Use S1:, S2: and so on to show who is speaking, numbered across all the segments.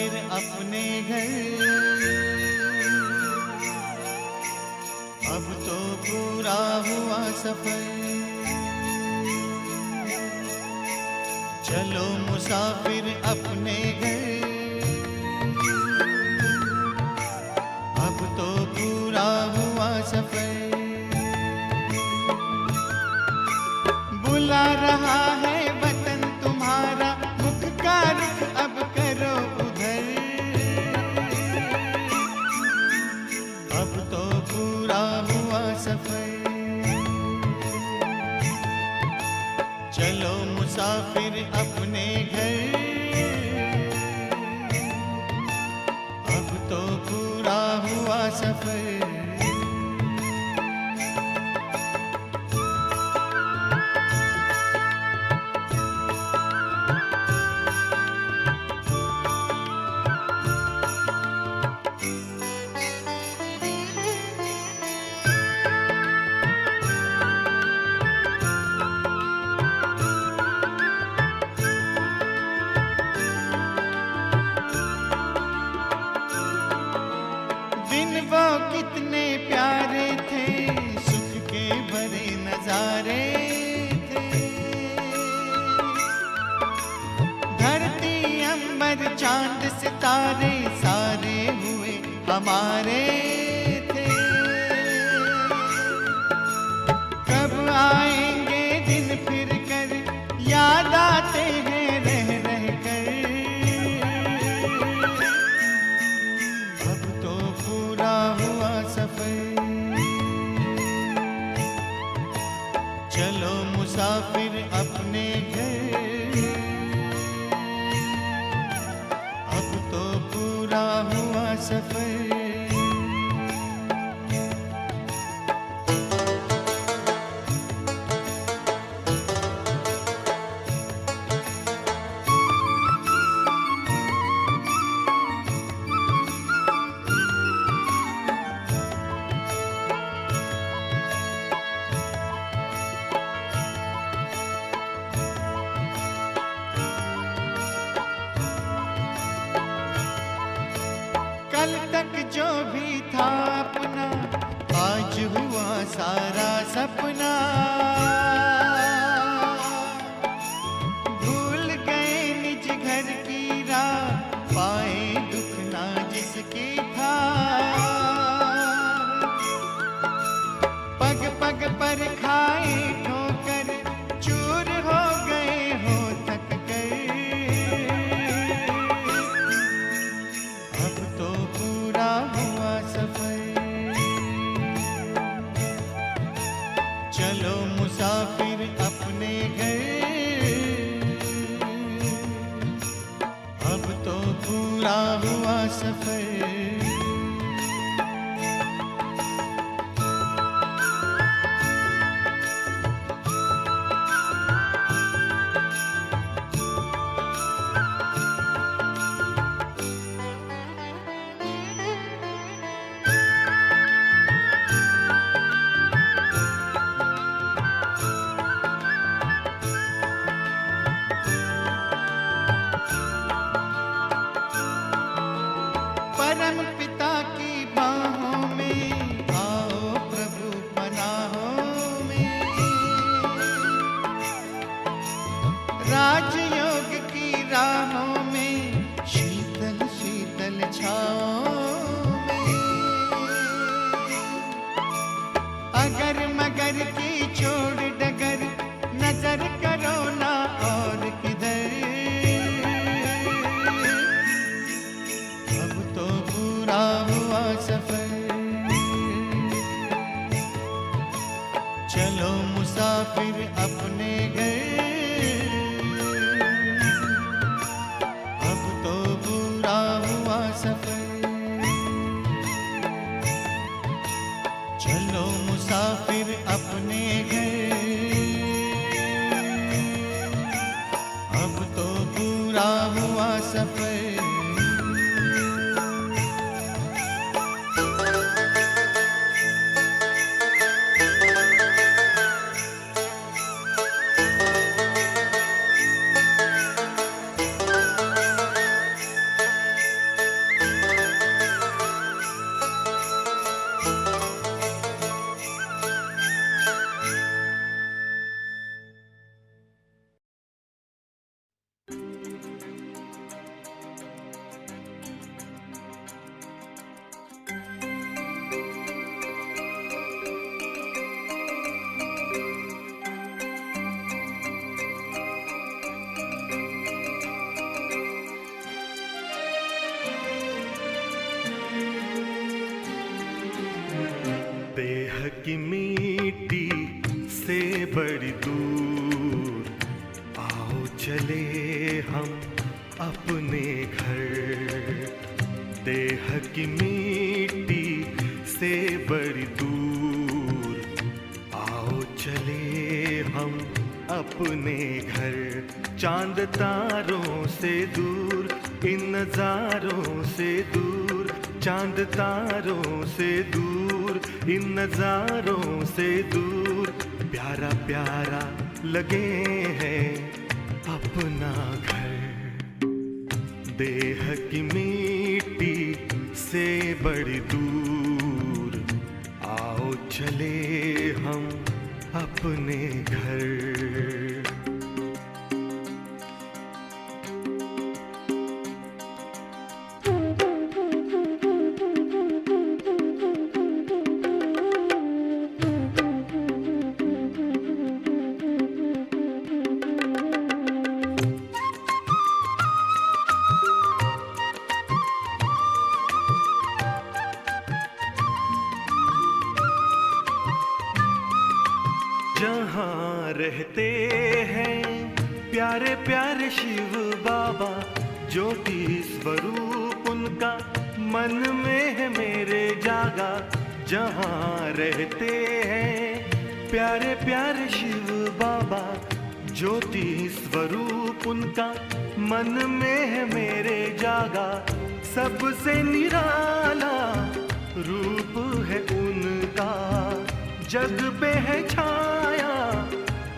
S1: मुसाफिर अपने घर। अब तो पूरा हुआ सफर, चलो मुसाफिर अपने घर। अब तो पूरा हुआ सफर, बुला रहा है वतन तुम्हारा, मुख का रुख अब करो उधर। अब तो पूरा हुआ सफर, चलो मुसाफिर अपने घर। अब तो पूरा हुआ सफर। दिन वो कितने प्यारे थे, सुख के भरे नजारे थे। धरती अंबर चांद सितारे सारे हुए हमारे थे। कब आएंगे दिन फिर कर, याद आते हैं रह रह कर। अब तो पूरा हुआ सफर, चलो मुसाफिर अपने घर। अब तो पूरा हुआ सफर। कल तक जो भी था अपना, आज हुआ सारा सपना। भूल गए निज घर की राह, पाए दुख ना जिसकी था। पग पग पर खाए ठोकर, चूर हो गए हो थक कर। अब तो पूरा हुआ सफर, चलो मुसाफिर अपने घर। अब तो पूरा हुआ सफर। परम पिता की बाहों में आओ प्रभु पनाहों में। राजयोग की राहों में, शीतल शीतल छाओं में। अगर मगर की छोड़ डगर, नजर करो ना और किधर। अब तो पूरा हुआ सफर, चलो मुसाफिर अपने घर। अब तो पूरा हुआ सफर, चलो मुसाफिर अपने घर। अब तो पूरा हुआ सफर।
S2: देह की मिट्टी से बड़ी दूर, आओ चले हम अपने घर। देह की मिट्टी से बड़ी दूर, आओ चले हम अपने घर। चांद तारों से दूर, इन नजारों से दूर, चांद तारों से दूर, इन नजारों से दूर, प्यारा प्यारा लगे है अपना घर। देह की मिट्टी से बड़ी दूर, आओ चले हम अपने घर। जहाँ रहते हैं प्यारे प्यारे शिव बाबा, ज्योति स्वरूप उनका मन में है मेरे जागा। जहाँ रहते हैं प्यारे प्यारे शिव बाबा, ज्योति स्वरूप उनका मन में है मेरे जागा। सबसे निराला रूप है उनका, जग पे है छाया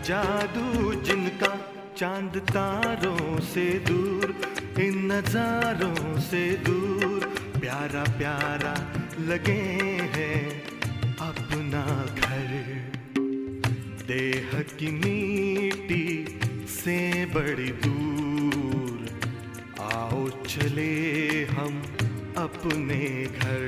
S2: जादू जिनका। चांद तारों से दूर, इन नजारों से दूर, प्यारा प्यारा लगे हैं अपना घर। देह की मिट्टी से बड़ी दूर, आओ चले हम अपने घर।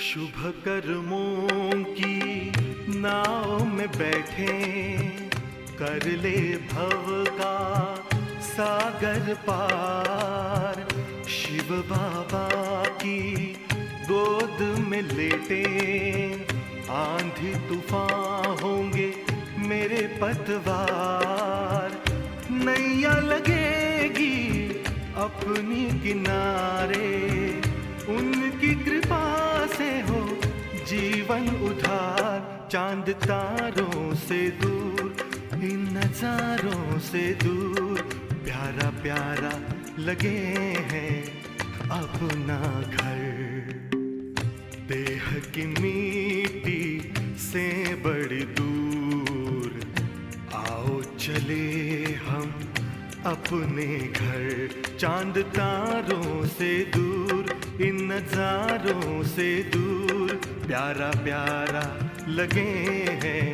S2: शुभ कर्मों की नाव में बैठे, कर ले भव का सागर पार। शिव बाबा की गोद में लेटे, आंधी तूफान होंगे मेरे पतवार। नैया लगेगी अपनी किनारे, उनकी कृपा से हो जीवन उधार। चांद तारों से दूर, इन नजारों से दूर, प्यारा प्यारा लगे हैं अपना घर। देह की मिट्टी से बड़ी दूर, आओ चले हम अपने घर। चांद तारों से दूर, इन नजारों से दूर, प्यारा प्यारा लगे हैं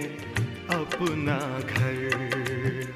S2: अपना घर।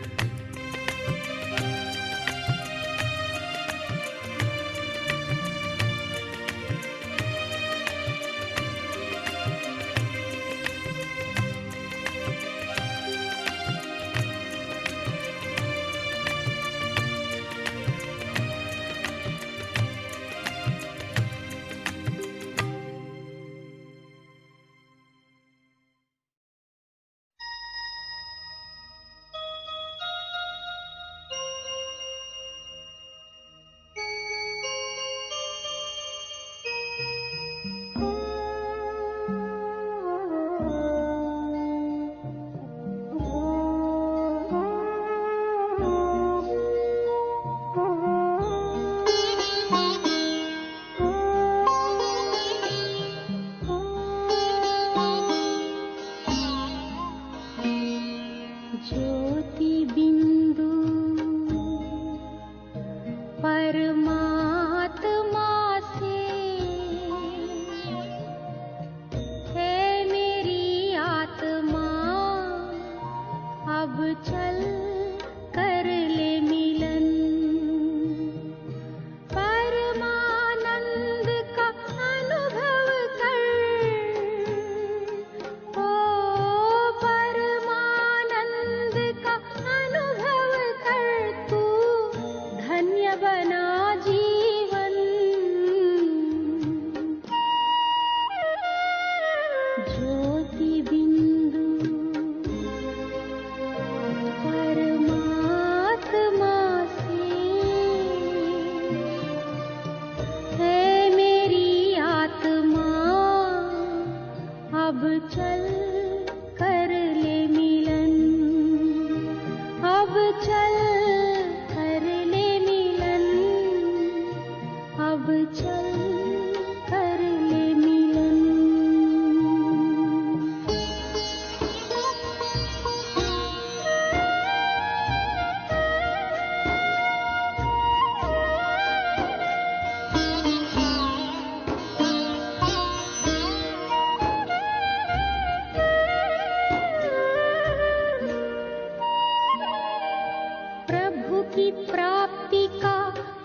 S3: की प्राप्ति का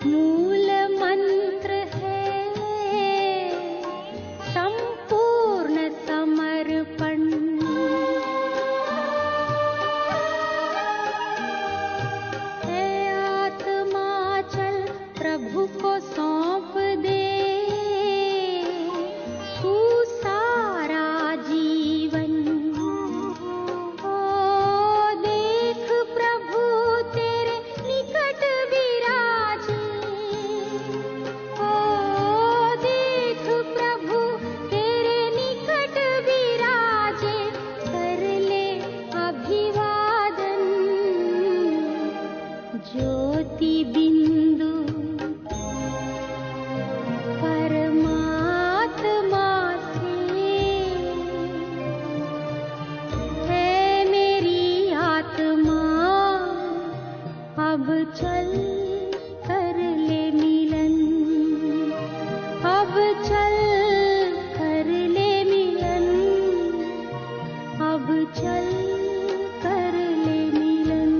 S3: मूल मंत्र है संपूर्ण समर्पण। है आत्मा चल प्रभु को सौंप दे तू सारा जीवन। ओ देख प्रभु तेरे निकट विराजे, ओ देख प्रभु तेरे निकट विराजे, कर ले अभिवादन। ज्योति बिंदु परमात्मा से है मेरी आत्मा, अब चल कर ले मिलन, अब चल कर ले मिलन, अब चल कर ले मिलन।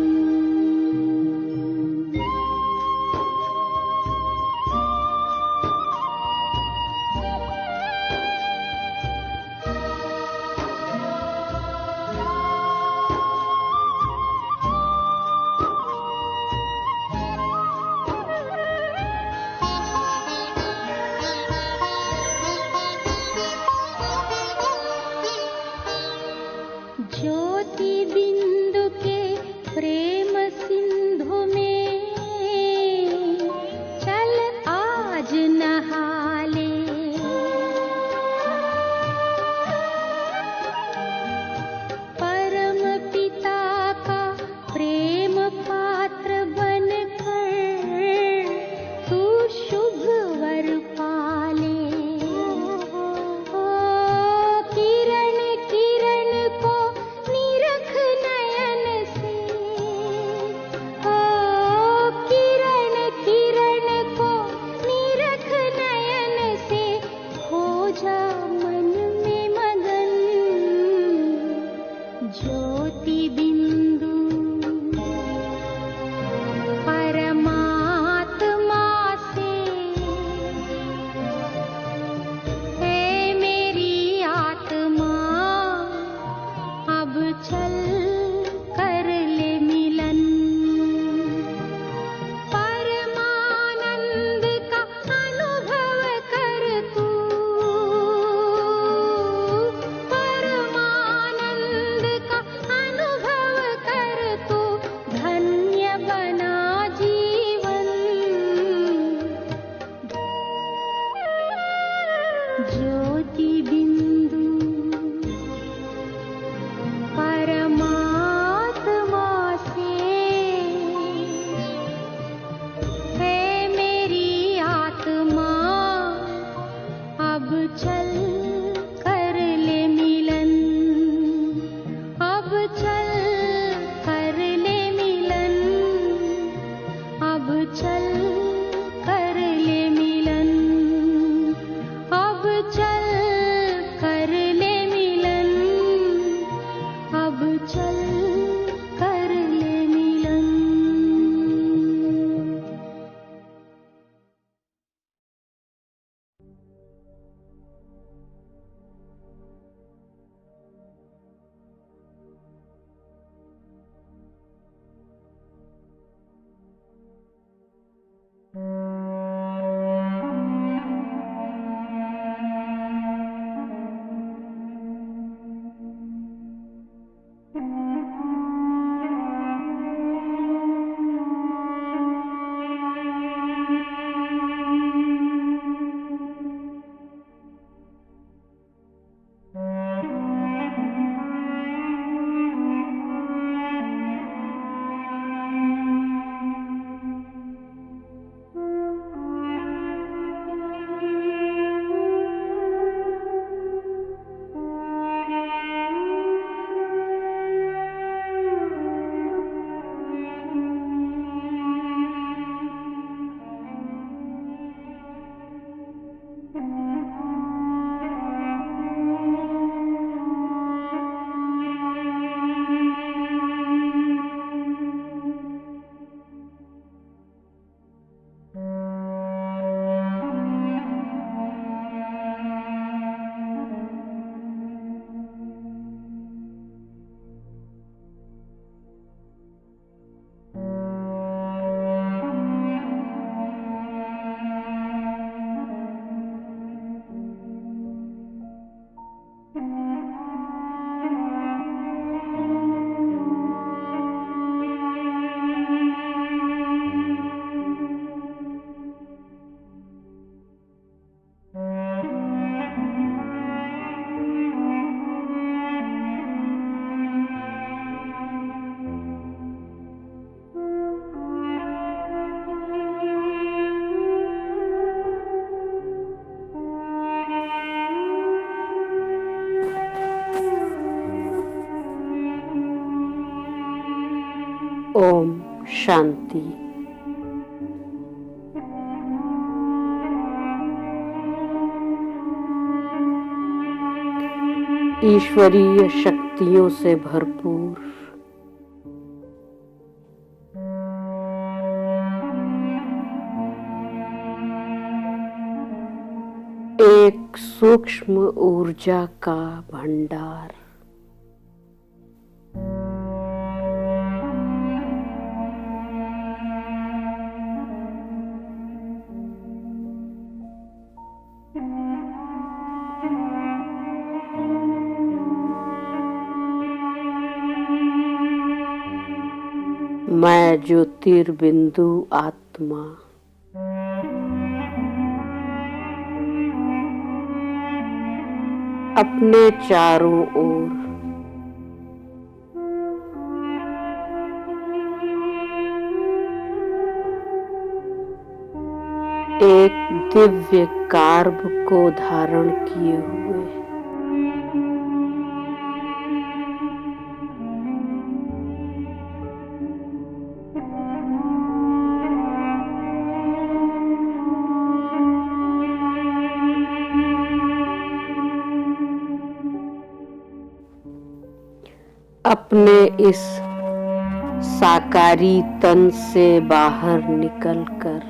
S4: शांति। ईश्वरीय शक्तियों से भरपूर एक सूक्ष्म ऊर्जा का भंडार। मैं ज्योतिर्बिंदु आत्मा अपने चारों ओर एक दिव्य कार्ब को धारण किए हुए अपने इस साकारी तन से बाहर निकलकर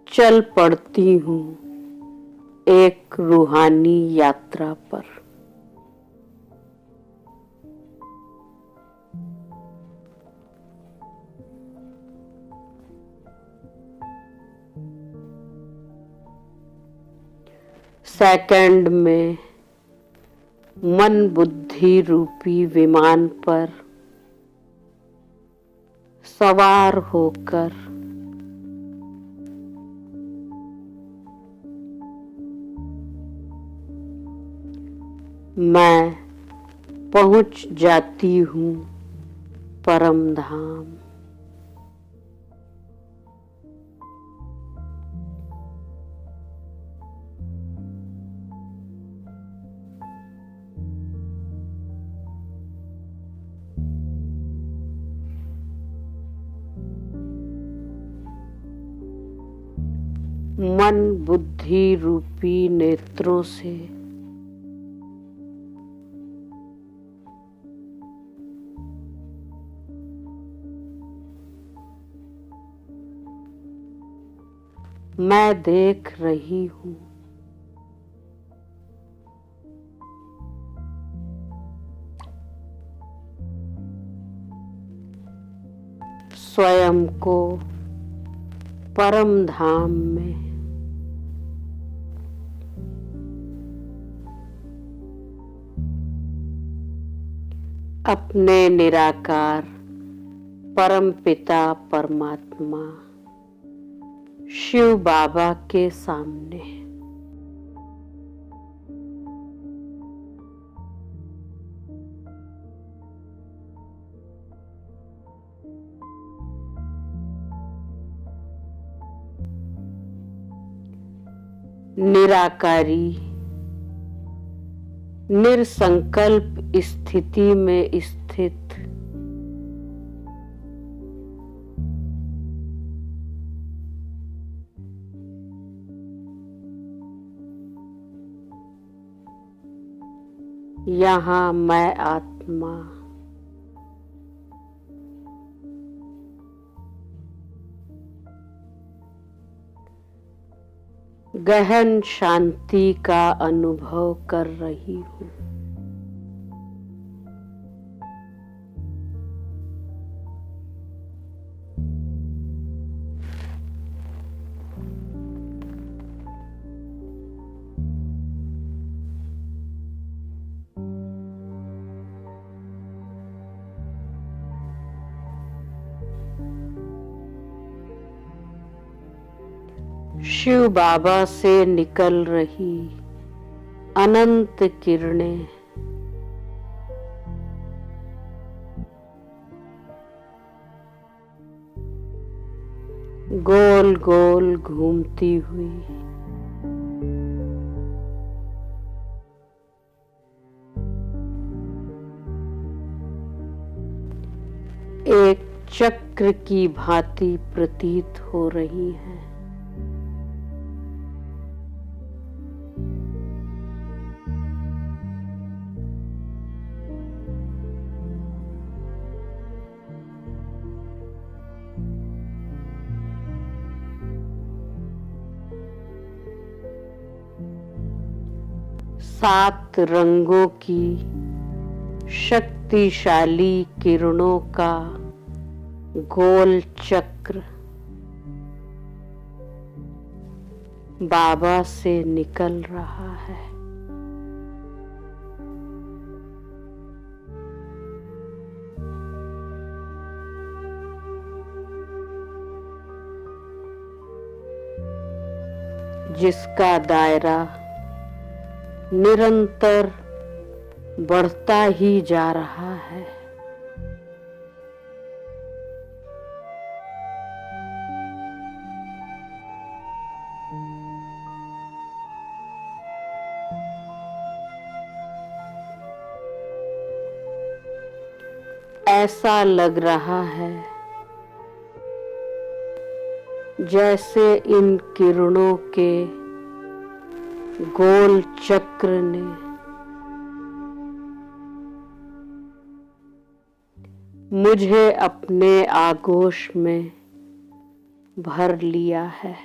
S4: चल पड़ती हूँ एक रूहानी यात्रा पर। सेकंड में मन बुद्धि रूपी विमान पर सवार होकर मैं पहुंच जाती हूँ परम धाम। मन बुद्धि रूपी नेत्रों से मैं देख रही हूँ स्वयं को परम धाम में अपने निराकार परम पिता परमात्मा शिव बाबा के सामने। निराकारी निरसंकल्प स्थिति में स्थित यहाँ मैं आत्मा गहन शांति का अनुभव कर रही हूँ। शिव बाबा से निकल रही अनंत किरणें गोल गोल घूमती हुई। एक चक्र की भांति प्रतीत हो रही है। सात रंगों की शक्तिशाली किरणों का गोल चक्र बाबा से निकल रहा है। जिसका दायरा निरंतर बढ़ता ही जा रहा है। ऐसा लग रहा है जैसे इन किरणों के गोल चक्र ने मुझे अपने आगोश में भर लिया है।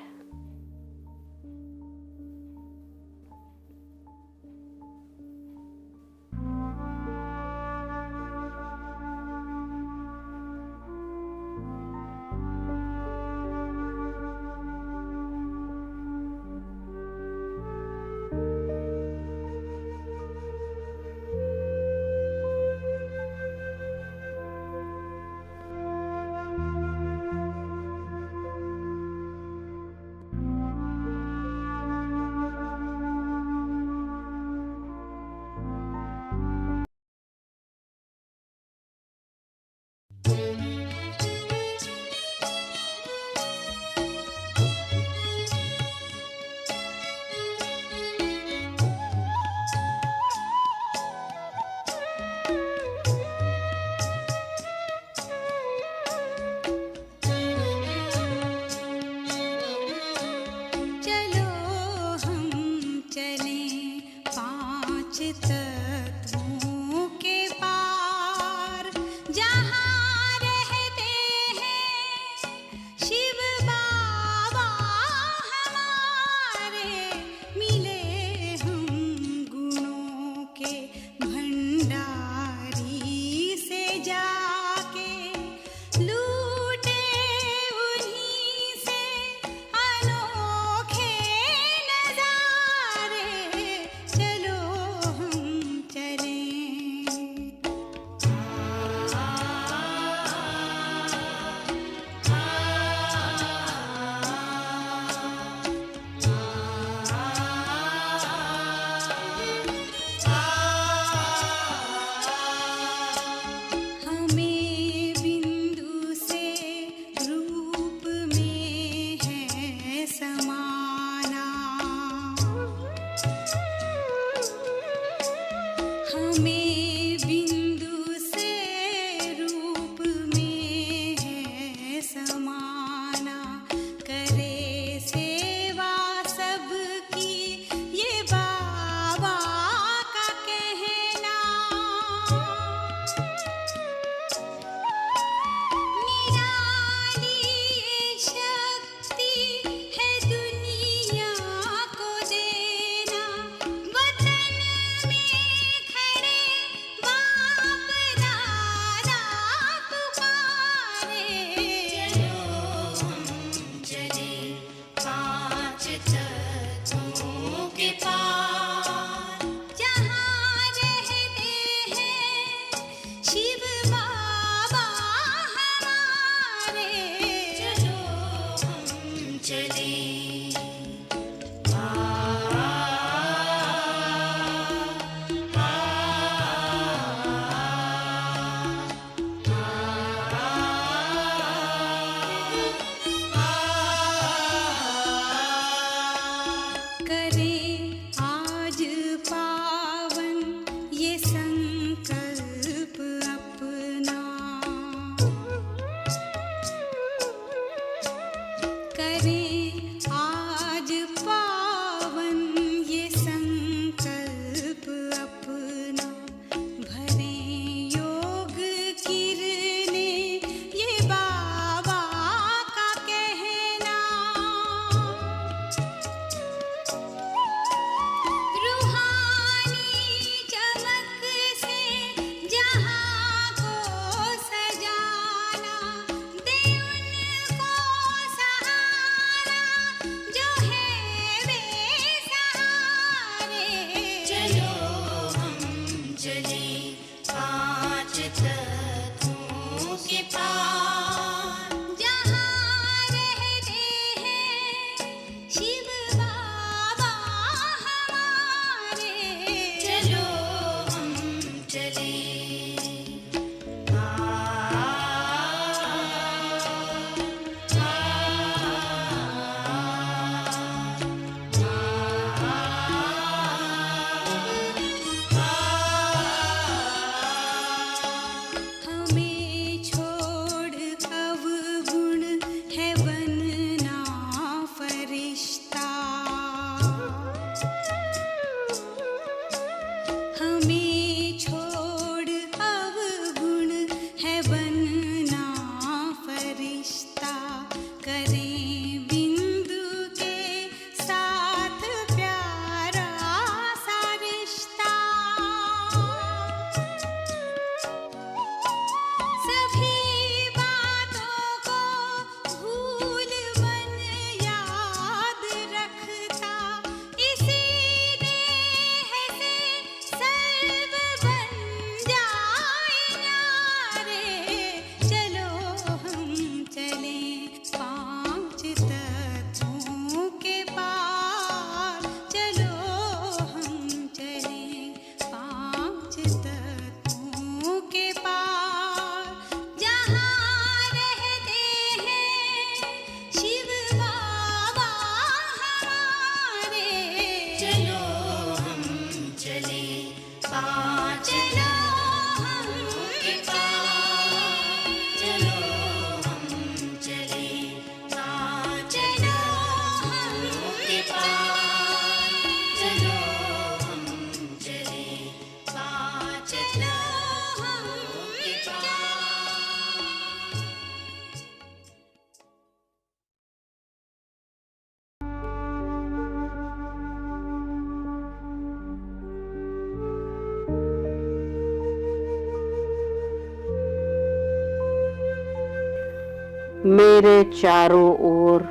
S4: मेरे चारों ओर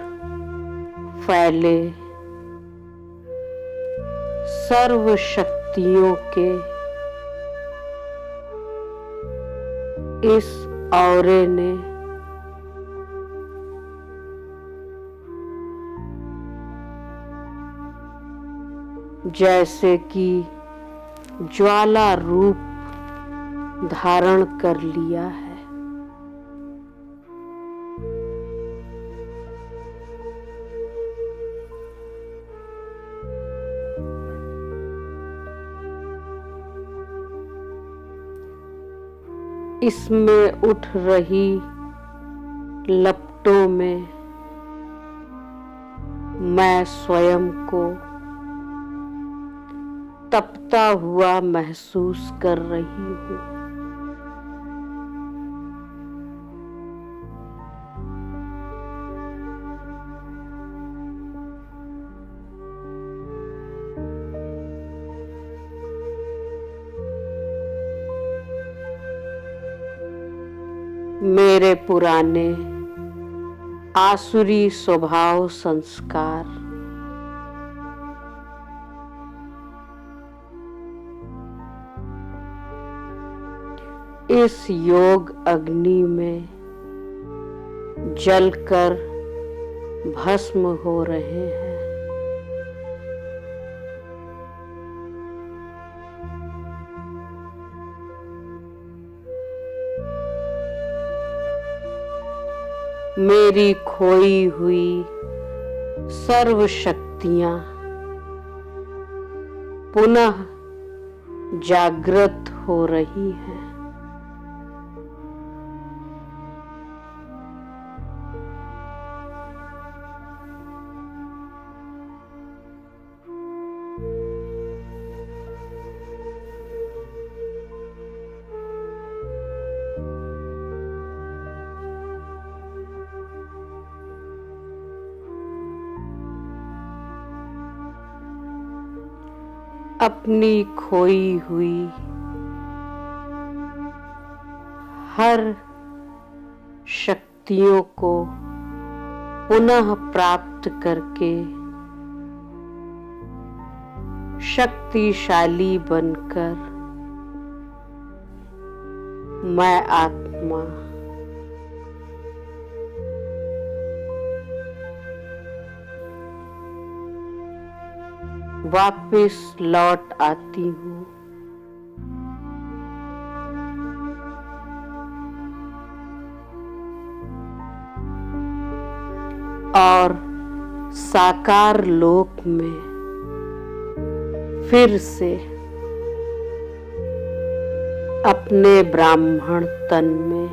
S4: फैले सर्व शक्तियों के इस औरे ने जैसे कि ज्वाला रूप धारण कर लिया है। इसमें उठ रही लपटों में मैं स्वयं को तपता हुआ महसूस कर रही हूँ। मेरे पुराने आसुरी स्वभाव संस्कार इस योग अग्नि में जलकर भस्म हो रहे हैं। मेरी खोई हुई सर्व शक्तियां पुनः जागृत हो रही हैं। अपनी खोई हुई हर शक्तियों को पुनः प्राप्त करके शक्तिशाली बनकर मैं आत्मा वापिस लौट आती हूँ। और साकार लोक में फिर से अपने ब्राह्मण तन में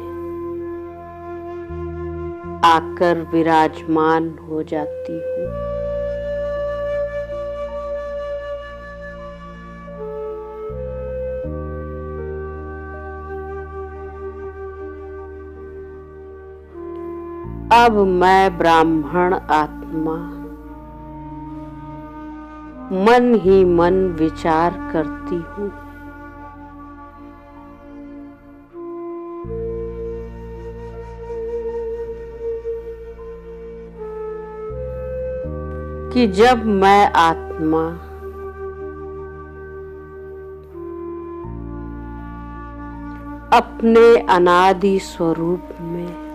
S4: आकर विराजमान हो जाती हूँ। अब मैं ब्राह्मण आत्मा मन ही मन विचार करती हूँ कि जब मैं आत्मा अपने अनादि स्वरूप में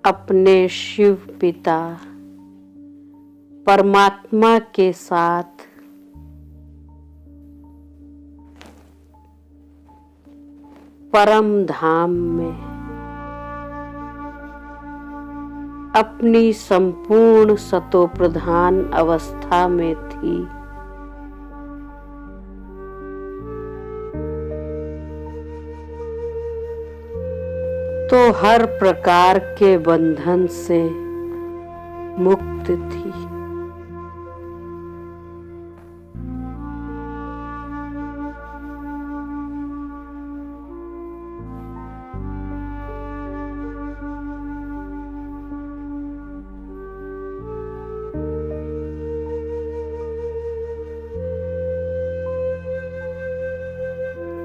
S4: अपने शिव पिता परमात्मा के साथ परम धाम में अपनी संपूर्ण सतोप्रधान अवस्था में थी, तो हर प्रकार के बंधन से मुक्त थी।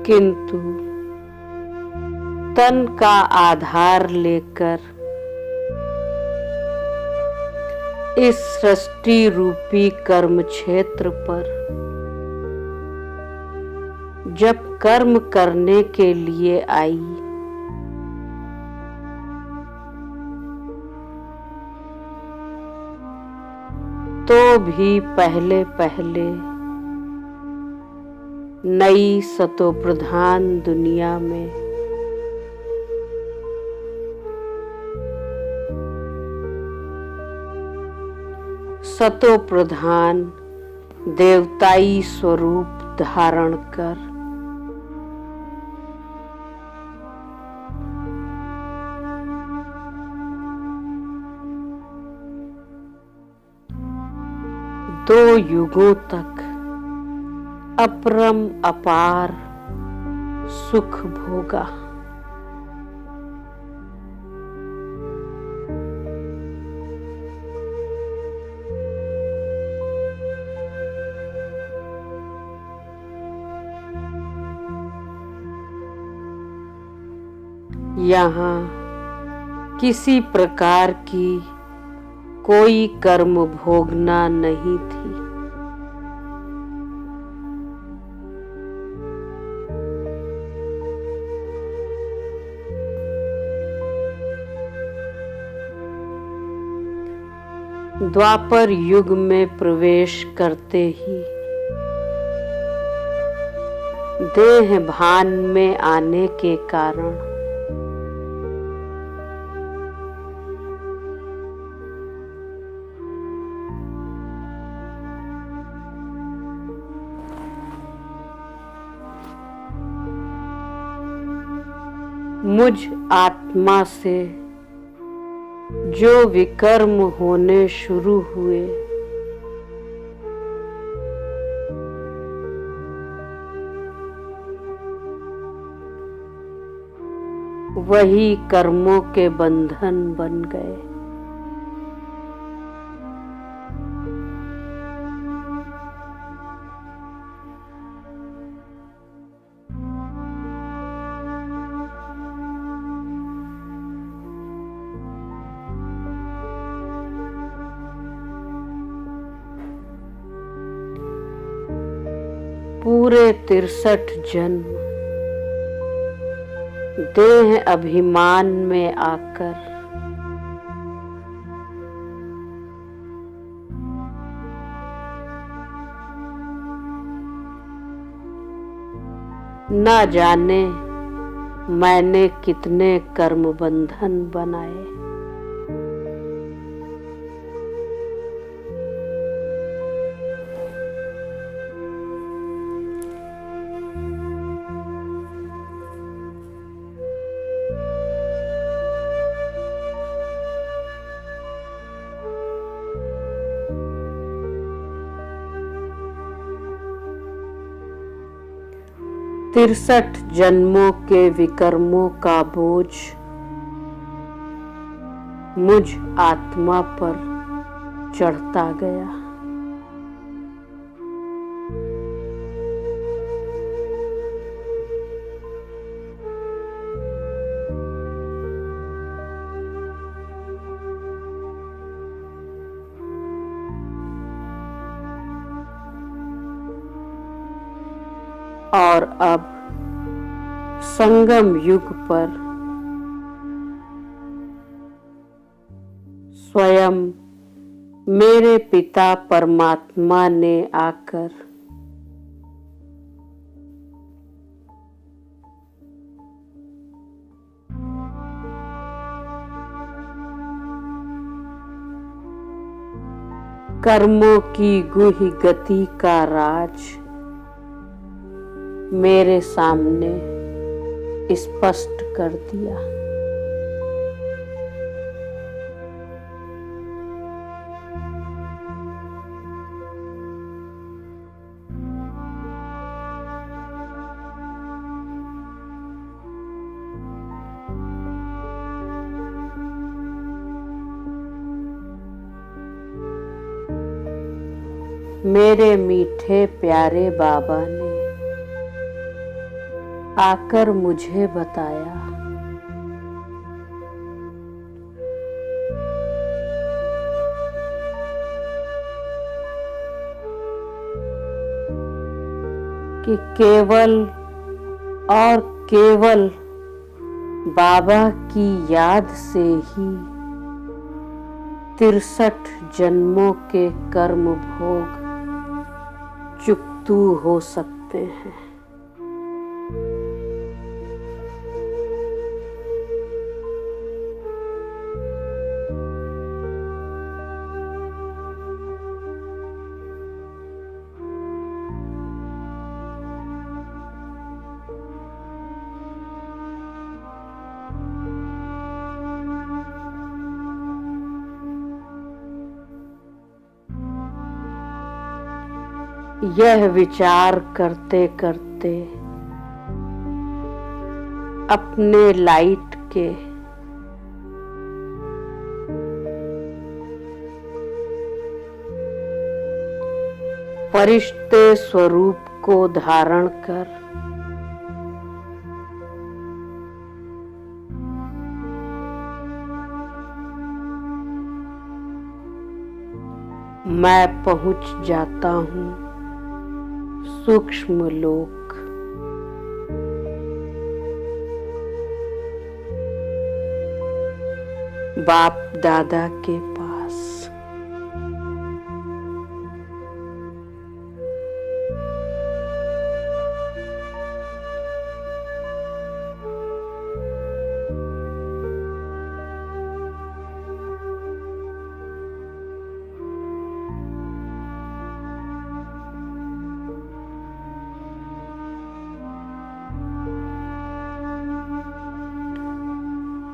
S4: किंतु तन का आधार लेकर इस सृष्टि रूपी कर्म क्षेत्र पर जब कर्म करने के लिए आई, तो भी पहले पहले नई सतोप्रधान दुनिया में सतोप्रधान देवताई स्वरूप धारण कर दो युगों तक अपरम अपार सुख भोगा। यहाँ किसी प्रकार की कोई कर्म भोगना नहीं थी। द्वापर युग में प्रवेश करते ही देह भान में आने के कारण मुझ आत्मा से जो विकर्म होने शुरू हुए, वही कर्मों के बंधन बन गए। पूरे 63 जन्म देह अभिमान में आकर न जाने मैंने कितने कर्म बंधन बनाए। तिरसठ जन्मों के विकर्मों का बोझ मुझ आत्मा पर चढ़ता गया। और अब संगम युग पर स्वयं मेरे पिता परमात्मा ने आकर कर्मों की गुहि गति का राज मेरे सामने स्पष्ट कर दिया। मेरे मीठे प्यारे बाबा ने आकर मुझे बताया। कि केवल और केवल बाबा की याद से ही 63 जन्मों के कर्म भोग चुकतू हो सकते हैं। यह विचार करते करते अपने लाइट के फरिश्ते स्वरूप को धारण कर मैं पहुंच जाता हूं सूक्ष्म लोक। बाप दादा के पास।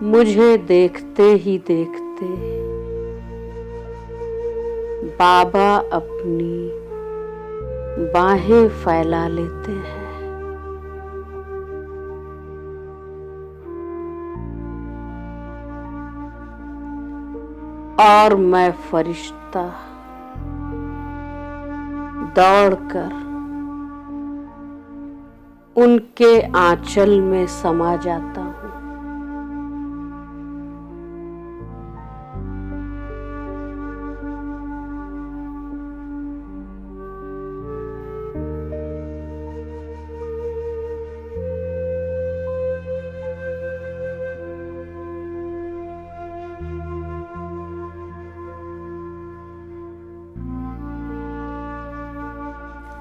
S4: मुझे देखते ही देखते बाबा अपनी बाहें फैला लेते हैं। और मैं फरिश्ता दौड़कर उनके आंचल में समा जाता हूँ।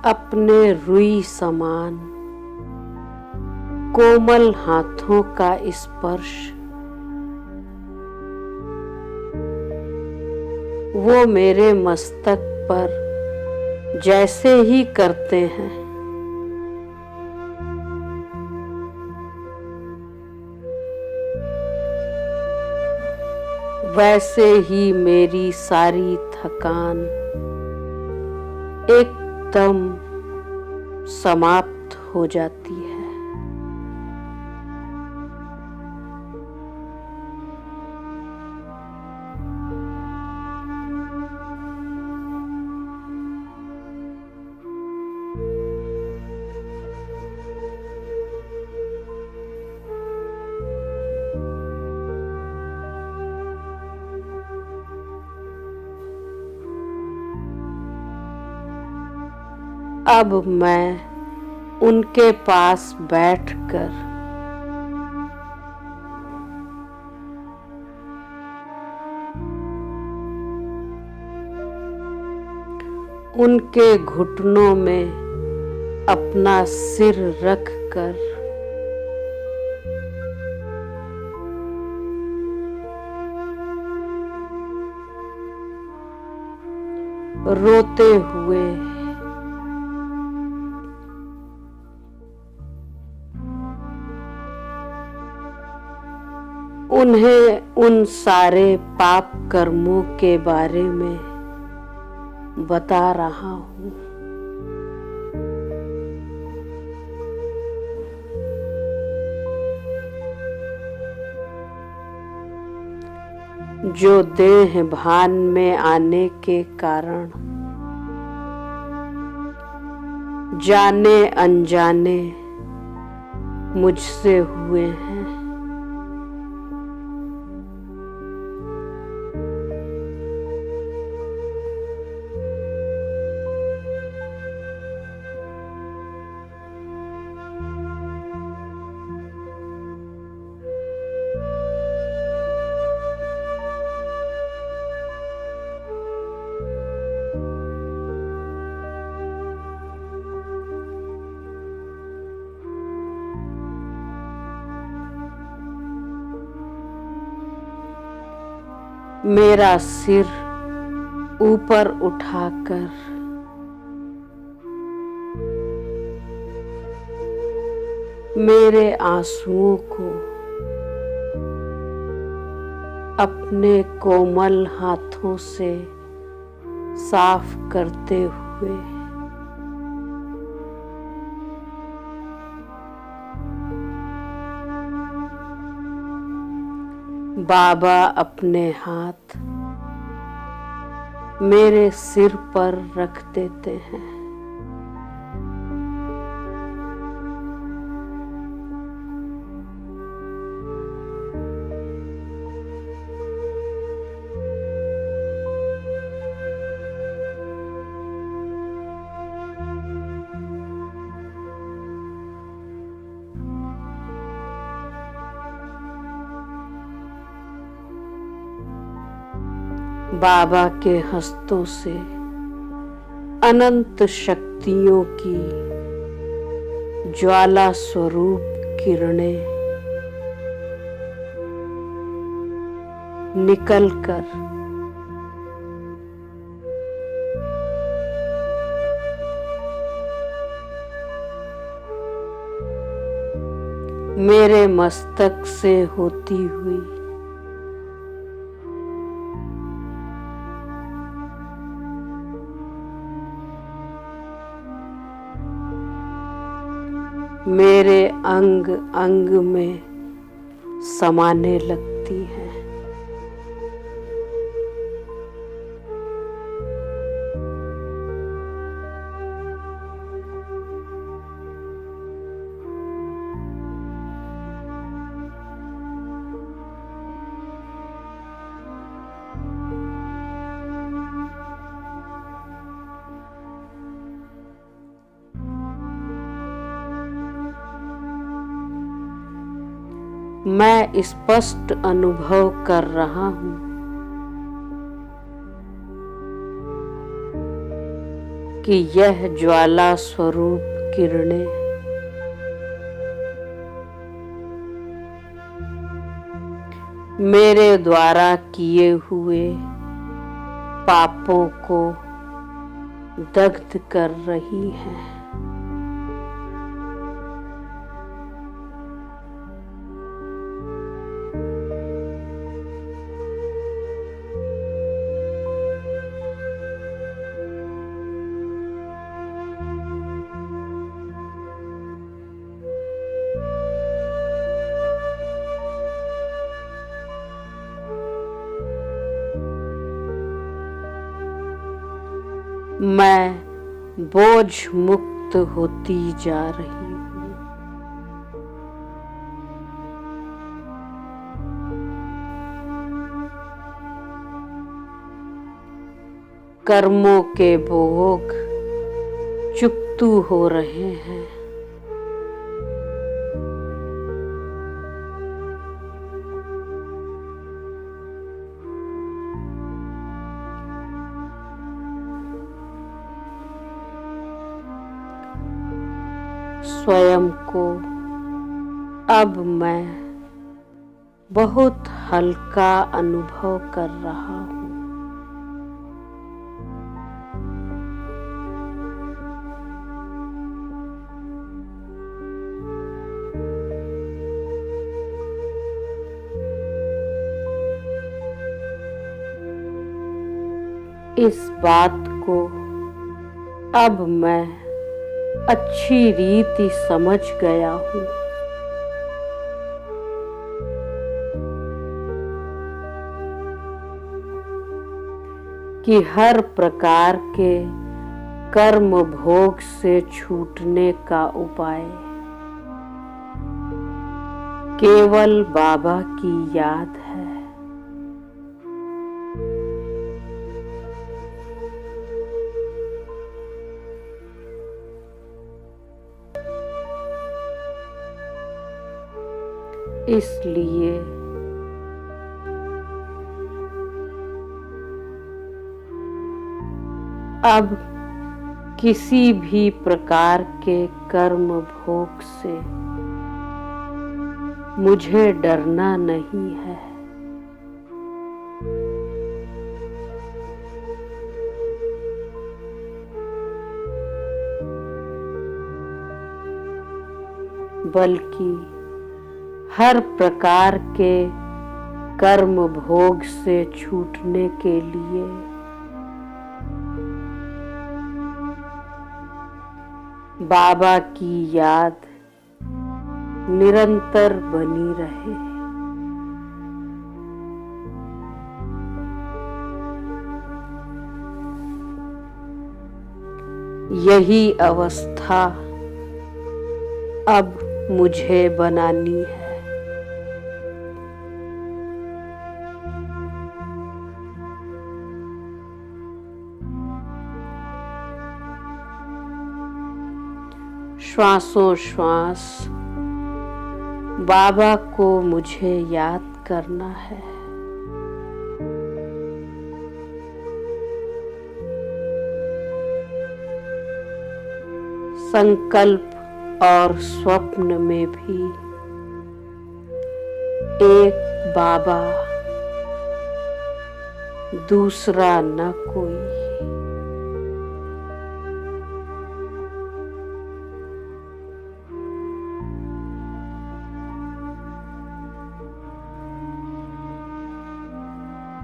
S4: अपने रुई समान कोमल हाथों का स्पर्श वो मेरे मस्तक पर जैसे ही करते हैं, वैसे ही मेरी सारी थकान एकदम समाप्त हो जाती है। अब मैं उनके पास बैठकर उनके घुटनों में अपना सिर रख कर रोते हुए उन्हें उन सारे पाप कर्मों के बारे में बता रहा हूँ। जो देह भान में आने के कारण जाने अनजाने मुझसे हुए हैं। मेरा सिर ऊपर उठाकर मेरे आंसुओं को अपने कोमल हाथों से साफ करते हुए बाबा अपने हाथ मेरे सिर पर रख देते हैं। बाबा के हस्तों से अनंत शक्तियों की ज्वाला स्वरूप किरणें निकलकर मेरे मस्तक से होती हुई मेरे अंग अंग में समाने लगती है। मैं स्पष्ट अनुभव कर रहा हूं कि यह ज्वाला स्वरूप किरणें मेरे द्वारा किए हुए पापों को दग्ध कर रही हैं। मैं बोझ मुक्त होती जा रही हूँ। कर्मों के भोग चुकतू हो रहे हैं। स्वयं को अब मैं बहुत हल्का अनुभव कर रहा हूँ। इस बात को अब मैं अच्छी रीति समझ गया हूँ कि हर प्रकार के कर्म भोग से छूटने का उपाय केवल बाबा की याद है। इसलिए अब किसी भी प्रकार के कर्म भोग से मुझे डरना नहीं है। बल्कि हर प्रकार के कर्म भोग से छूटने के लिए बाबा की याद निरंतर बनी रहे। यही अवस्था अब मुझे बनानी है। श्वासों श्वास बाबा को मुझे याद करना है। संकल्प और स्वप्न में भी एक बाबा, दूसरा न कोई।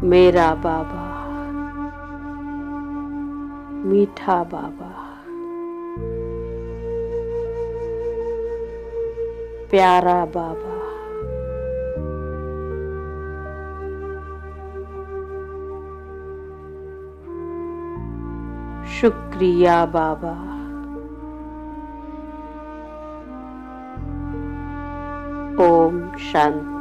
S4: मेरा बाबा, मीठा बाबा, प्यारा बाबा, शुक्रिया बाबा। ओम शांति।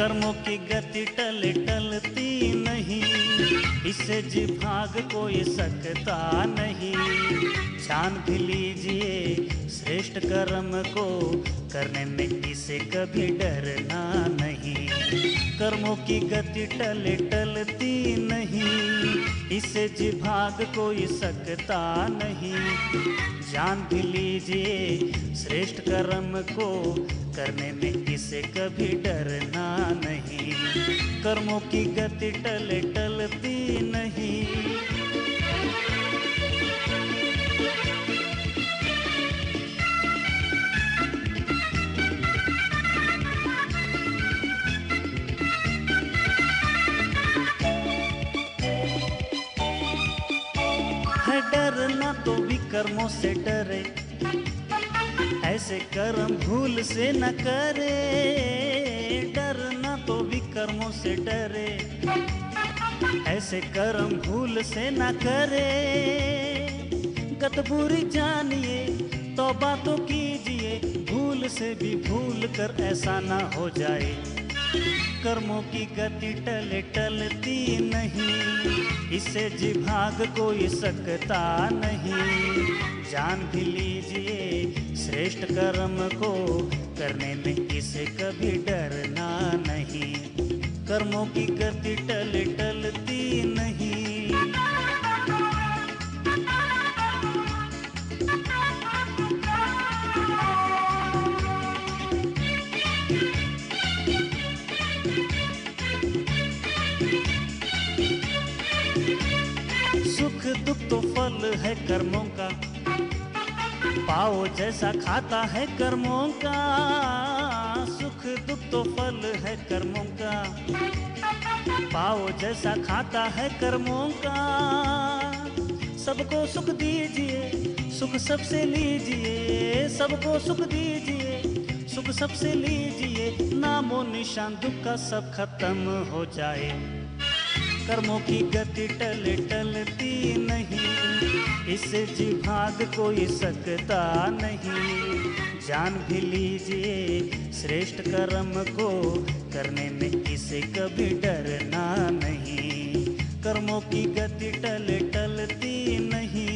S5: कर्मों की गति टलती नहीं, इससे जी भाग कोई सकता नहीं। जान भी लीजिए श्रेष्ठ कर्म को, करने में किसे कभी डरना नहीं। कर्मों की गति टलती नहीं, इससे जी भाग कोई सकता नहीं। जान भी लीजिए श्रेष्ठ कर्म को करने में इसे कभी डरना नहीं। कर्मों की गति टले टलती नहीं। है डरना तो विकर्मों से डरे, ऐसे कर्म भूल से न करे। डरना तो विकर्मों से डरे, ऐसे कर्म भूल से न करे। गत बुरी जानिए तौबा तो कीजिए, भूल से भी भूल कर ऐसा ना हो जाए। कर्मों की गति टले टलती नहीं, इससे जी भाग कोई सकता नहीं। जान भी लीजिए श्रेष्ठ कर्म को करने में इसे कभी डरना नहीं। कर्मों की गति टले टलती नहीं। सुख दुख तो फल है कर्मों का, पाओ जैसा खाता है कर्मों का। सुख दुख तो फल है कर्मों का, पाओ जैसा खाता है कर्मों का। सबको सुख दीजिए, सुख सबसे लीजिए। सबको सुख दीजिए, सुख सबसे लीजिए। नामो निशान दुख का सब खत्म हो जाए। कर्मों की गति टले टलती नहीं, इससे जी भाग कोई सकता नहीं। जान भी लीजिए श्रेष्ठ कर्म को करने में इसे कभी डरना नहीं। कर्मों की गति टले टलती नहीं।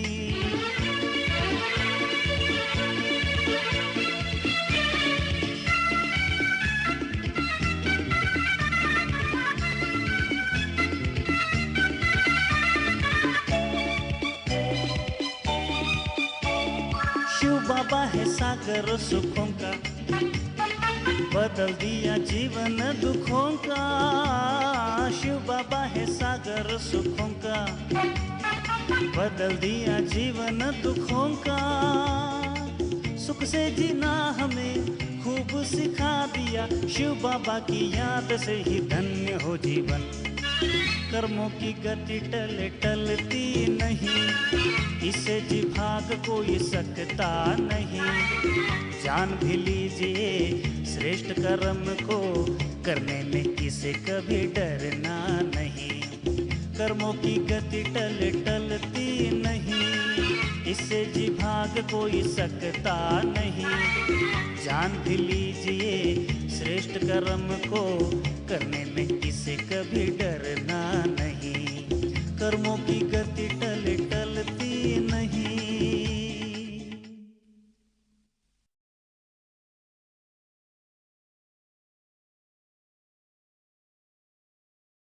S5: शिव बाबा है सागर सुखों का, बदल दिया जीवन दुखों का। शिव बाबा है सागर सुखों का, बदल दिया जीवन दुखों का। सुख से जीना हमें खूब सिखा दिया, शिव बाबा की याद से ही धन्य हो जीवन। कर्मों की गति टले टलती नहीं, इससे जी भाग कोई सकता नहीं। जान भी लीजिए श्रेष्ठ कर्म को करने में इसे कभी डरना नहीं। कर्मों की गति टले टलती नहीं, इससे जी भाग कोई सकता नहीं। जान भी लीजिए श्रेष्ठ कर्म को करने में इसे कभी डरना